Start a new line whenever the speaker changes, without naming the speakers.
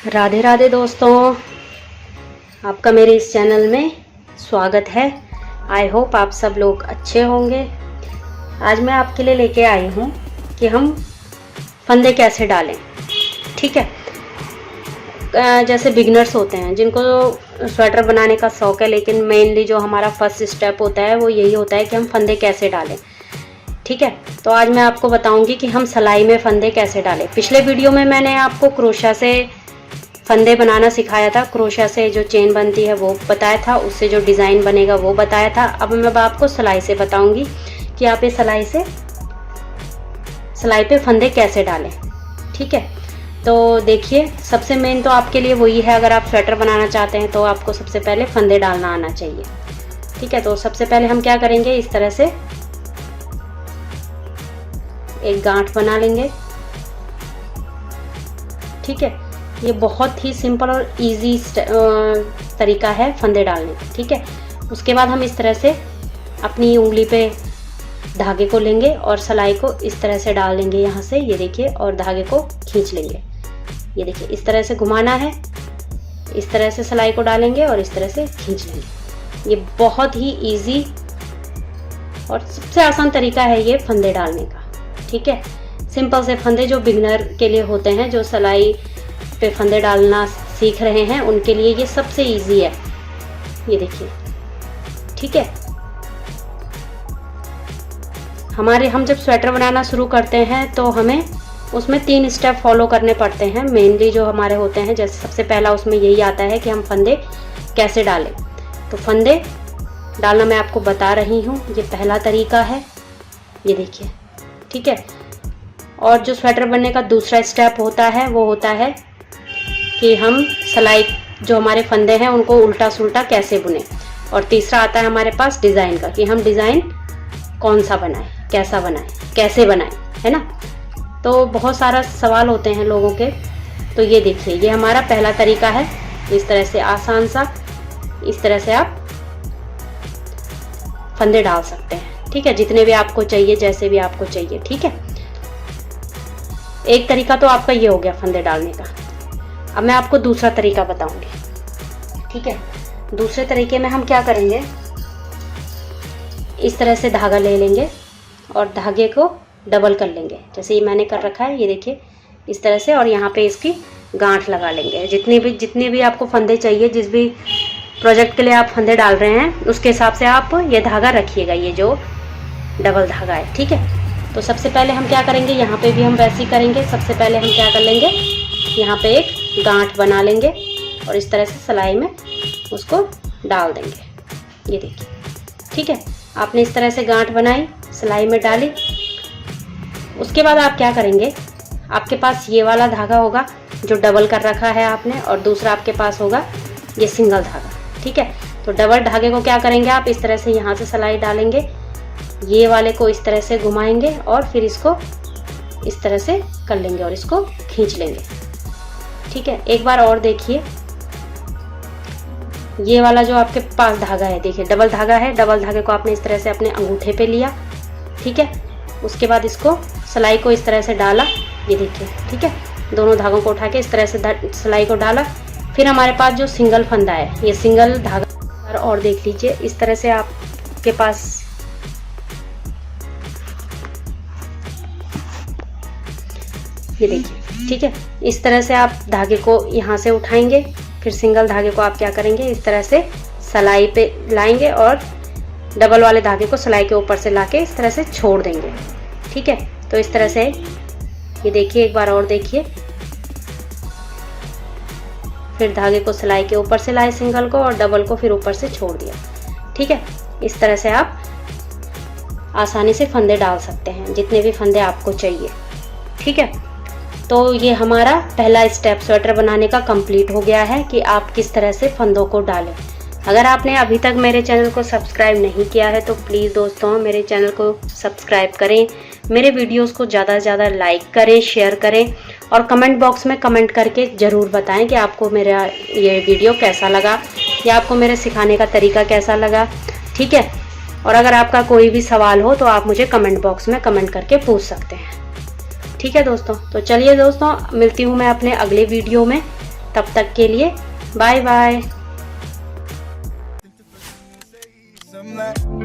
राधे राधे दोस्तों, आपका मेरे इस चैनल में स्वागत है। आई होप आप सब लोग अच्छे होंगे। आज मैं आपके लिए लेके आई हूँ कि हम फंदे कैसे डालें। ठीक है, जैसे बिगनर्स होते हैं जिनको स्वेटर बनाने का शौक़ है, लेकिन मेनली जो हमारा फर्स्ट स्टेप होता है वो यही होता है कि हम फंदे कैसे डालें। ठीक है, तो आज मैं आपको बताऊंगी कि हम सिलाई में फंदे कैसे डालें। पिछले वीडियो में मैंने आपको क्रोशा से फंदे बनाना सिखाया था, क्रोशा से जो चेन बनती है वो बताया था, उससे जो डिज़ाइन बनेगा वो बताया था। अब मैं आपको सिलाई से बताऊंगी कि आप ये सिलाई पे फंदे कैसे डालें। ठीक है, तो देखिए, सबसे मेन तो आपके लिए वही है, अगर आप स्वेटर बनाना चाहते हैं तो आपको सबसे पहले फंदे डालना आना चाहिए। ठीक है, तो सबसे पहले हम क्या करेंगे, इस तरह से एक गांठ बना लेंगे। ठीक है, ये बहुत ही सिंपल और इजी तरीका है फंदे डालने का। ठीक है, उसके बाद हम इस तरह से अपनी उंगली पे धागे को लेंगे और सिलाई को इस तरह से डाल देंगे यहाँ से, ये देखिए, और धागे को खींच लेंगे। ये देखिए, इस तरह से घुमाना है, इस तरह से सिलाई को डालेंगे और इस तरह से खींच लेंगे। ये बहुत ही इजी और सबसे आसान तरीका है ये फंदे डालने का। ठीक है, सिंपल से फंदे जो बिगनर के लिए होते हैं, जो सिलाई पे फंदे डालना सीख रहे हैं, उनके लिए ये सबसे इजी है। ये देखिए, ठीक है, हम जब स्वेटर बनाना शुरू करते हैं तो हमें उसमें 3 स्टेप फॉलो करने पड़ते हैं मेनली जो हमारे होते हैं। जैसे सबसे पहला उसमें यही आता है कि हम फंदे कैसे डालें। तो फंदे डालना मैं आपको बता रही हूँ, ये पहला तरीका है, ये देखिए। ठीक है, और जो स्वेटर बनने का दूसरा स्टेप होता है वो होता है कि हम सिलाई जो हमारे फंदे हैं उनको उल्टा सुल्टा कैसे बुने। और तीसरा आता है हमारे पास डिज़ाइन का, कि हम डिज़ाइन कौन सा बनाएं, कैसा बनाएं, कैसे बनाएं, है ना। तो बहुत सारा सवाल होते हैं लोगों के। तो ये देखिए, ये हमारा पहला तरीका है, इस तरह से आसान सा, इस तरह से आप फंदे डाल सकते हैं। ठीक है, जितने भी आपको चाहिए, जैसे भी आपको चाहिए। ठीक है, एक तरीका तो आपका ये हो गया फंदे डालने का। अब मैं आपको दूसरा तरीका बताऊंगी। ठीक है, दूसरे तरीके में हम क्या करेंगे, इस तरह से धागा ले लेंगे और धागे को डबल कर लेंगे, जैसे ये मैंने कर रखा है, ये देखिए, इस तरह से, और यहाँ पे इसकी गांठ लगा लेंगे। जितने भी आपको फंदे चाहिए, जिस भी प्रोजेक्ट के लिए आप फंदे डाल रहे हैं, उसके हिसाब से आप ये धागा रखिएगा, ये जो डबल धागा है। ठीक है, तो सबसे पहले हम क्या करेंगे, यहाँ पे भी हम वैसे ही करेंगे। सबसे पहले हम क्या कर लेंगे, यहाँ पे एक गांठ बना लेंगे और इस तरह से सिलाई में उसको डाल देंगे। ये देखिए, ठीक है, आपने इस तरह से गांठ बनाई, सिलाई में डाली। उसके बाद आप क्या करेंगे, आपके पास ये वाला धागा होगा जो डबल कर रखा है आपने, और दूसरा आपके पास होगा ये सिंगल धागा। ठीक है, तो डबल धागे को क्या करेंगे, आप इस तरह से यहाँ से सिलाई डालेंगे, ये वाले को इस तरह से घुमाएंगे और फिर इसको इस तरह से कर लेंगे और इसको खींच लेंगे। ठीक है, एक बार और देखिए, ये वाला जो आपके पास धागा है, देखिए डबल धागा है, डबल धागे को आपने इस तरह से अपने अंगूठे पे लिया। ठीक है, उसके बाद इसको सिलाई को इस तरह से डाला, ये देखिए। ठीक है, दोनों धागों को उठा के इस तरह से सिलाई को डाला। फिर हमारे पास जो सिंगल फंदा है, ये सिंगल धागा, और देख लीजिए, इस तरह से आपके पास ये देखिए। ठीक है, इस तरह से आप धागे को यहाँ से उठाएंगे, फिर सिंगल धागे को आप क्या करेंगे, इस तरह से सिलाई पे लाएंगे और डबल वाले धागे को सिलाई के ऊपर से लाके इस तरह से छोड़ देंगे। ठीक है, तो इस तरह से ये देखिए, एक बार और देखिए, फिर धागे को सिलाई के ऊपर से लाए सिंगल को, और डबल को फिर ऊपर से छोड़ दिया। ठीक है, इस तरह से आप आसानी से फंदे डाल सकते हैं, जितने भी फंदे आपको चाहिए। ठीक है, तो ये हमारा पहला स्टेप स्वेटर बनाने का कंप्लीट हो गया है कि आप किस तरह से फंदों को डालें। अगर आपने अभी तक मेरे चैनल को सब्सक्राइब नहीं किया है तो प्लीज़ दोस्तों मेरे चैनल को सब्सक्राइब करें, मेरे वीडियोस को ज़्यादा से ज़्यादा लाइक करें, शेयर करें, और कमेंट बॉक्स में कमेंट करके ज़रूर बताएं कि आपको मेरा ये वीडियो कैसा लगा या आपको मेरे सिखाने का तरीका कैसा लगा। ठीक है, और अगर आपका कोई भी सवाल हो तो आप मुझे कमेंट बॉक्स में कमेंट करके पूछ सकते हैं। ठीक है दोस्तों, तो चलिए दोस्तों, मिलती हूँ मैं अपने अगले वीडियो में। तब तक के लिए बाय बाय।
Some like